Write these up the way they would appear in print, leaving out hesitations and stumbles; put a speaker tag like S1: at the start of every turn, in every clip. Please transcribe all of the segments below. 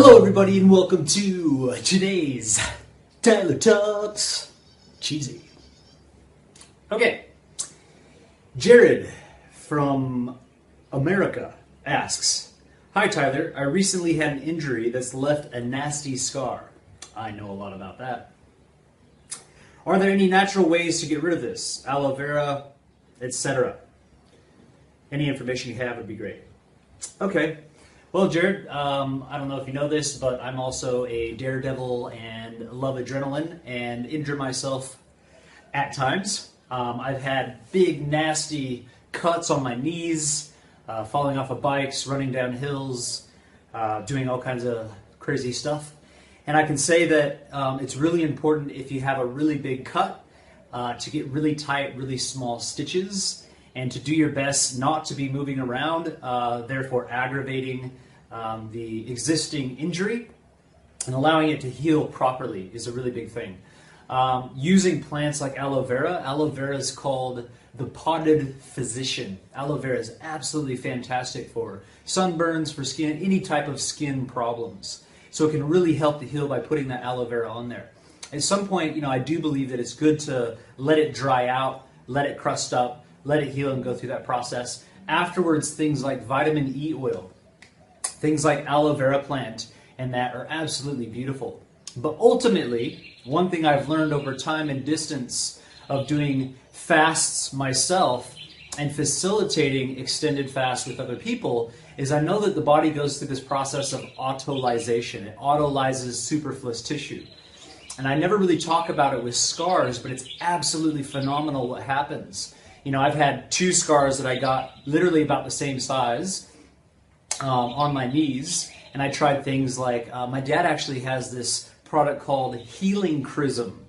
S1: Hello everybody and welcome to today's Tyler Talks Cheesy. Okay, Jared from America asks, "Hi Tyler, I recently had an injury that's left a nasty scar." I know a lot about that. "Are there any natural ways to get rid of this? Aloe vera, etc. Any information you have would be great." Okay. Well, Jared, I don't know if you know this, but I'm also a daredevil and love adrenaline and injure myself at times. I've had big, nasty cuts on my knees, falling off of bikes, running down hills, doing all kinds of crazy stuff. And I can say that it's really important if you have a really big cut to get really tight, really small stitches, and to do your best not to be moving around, therefore aggravating the existing injury, and allowing it to heal properly is a really big thing. Using plants like aloe vera is called the potted physician. Aloe vera is absolutely fantastic for sunburns, for skin, any type of skin problems. So it can really help to heal by putting that aloe vera on there. At some point, I do believe that it's good to let it dry out, let it crust up, let it heal and go through that process. Afterwards, things like vitamin E oil, things like aloe vera plant, and that are absolutely beautiful. But ultimately, one thing I've learned over time and distance of doing fasts myself and facilitating extended fasts with other people is I know that the body goes through this process of autolyzation. It autolyzes superfluous tissue. And I never really talk about it with scars, but it's absolutely phenomenal what happens. I've had 2 scars that I got literally about the same size on my knees, and I tried things like, my dad actually has this product called Healing Chrism,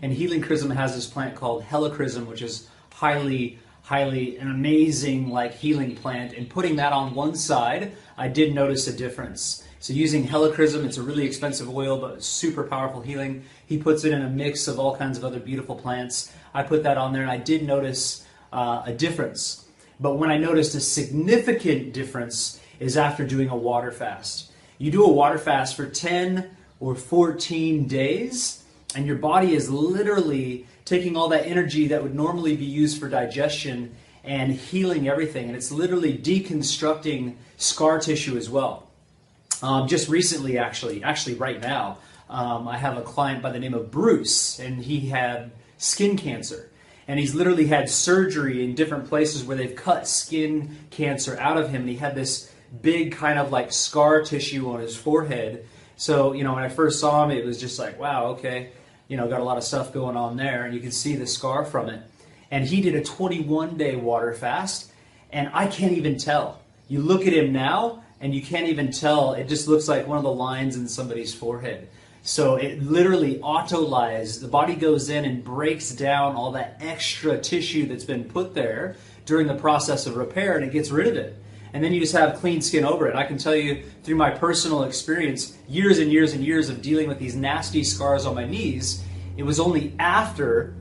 S1: and Healing Chrism has this plant called Helichrysum, which is highly an amazing healing plant, and putting that on one side, I did notice a difference. So using Helichrysum, it's a really expensive oil, but super powerful healing. He puts it in a mix of all kinds of other beautiful plants. I put that on there, and I did notice a difference. But when I noticed a significant difference is after doing a water fast. You do a water fast for 10 or 14 days, and your body is literally taking all that energy that would normally be used for digestion and healing everything, and it's literally deconstructing scar tissue as well. Just recently, actually right now, I have a client by the name of Bruce, and he had skin cancer. And he's literally had surgery in different places where they've cut skin cancer out of him. And he had this big kind of scar tissue on his forehead. So, when I first saw him, it was just like, wow, okay, got a lot of stuff going on there. And you can see the scar from it. And he did a 21-day water fast. And I can't even tell. You look at him now, and you can't even tell. It just looks like one of the lines in somebody's forehead. So it literally autolyzes. The body goes in and breaks down all that extra tissue that's been put there during the process of repair, and it gets rid of it. And then you just have clean skin over it. I can tell you through my personal experience, years and years and years of dealing with these nasty scars on my knees, it was only after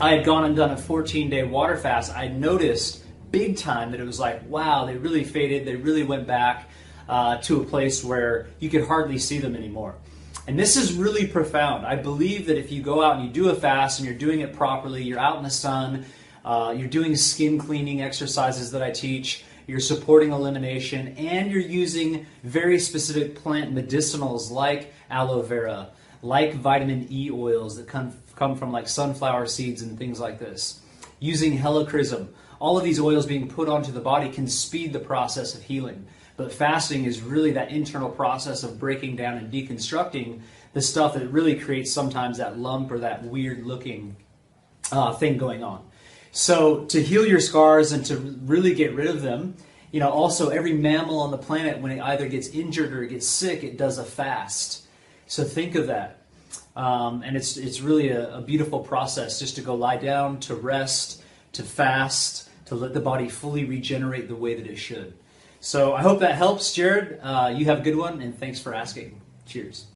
S1: I had gone and done a 14-day water fast, I noticed big time that it was like, wow, they really faded. They really went back to a place where you could hardly see them anymore. And this is really profound. I believe that if you go out and you do a fast and you're doing it properly, you're out in the sun, you're doing skin cleaning exercises that I teach, you're supporting elimination, and you're using very specific plant medicinals like aloe vera, like vitamin E oils that come from sunflower seeds and things like this, using Helichrysum. All of these oils being put onto the body can speed the process of healing. But fasting is really that internal process of breaking down and deconstructing the stuff that really creates sometimes that lump or that weird looking thing going on. So to heal your scars and to really get rid of them, also every mammal on the planet, when it either gets injured or it gets sick, it does a fast. So think of that. And it's really a beautiful process just to go lie down, to rest, to fast, to let the body fully regenerate the way that it should. So I hope that helps, Jared. You have a good one, and thanks for asking. Cheers.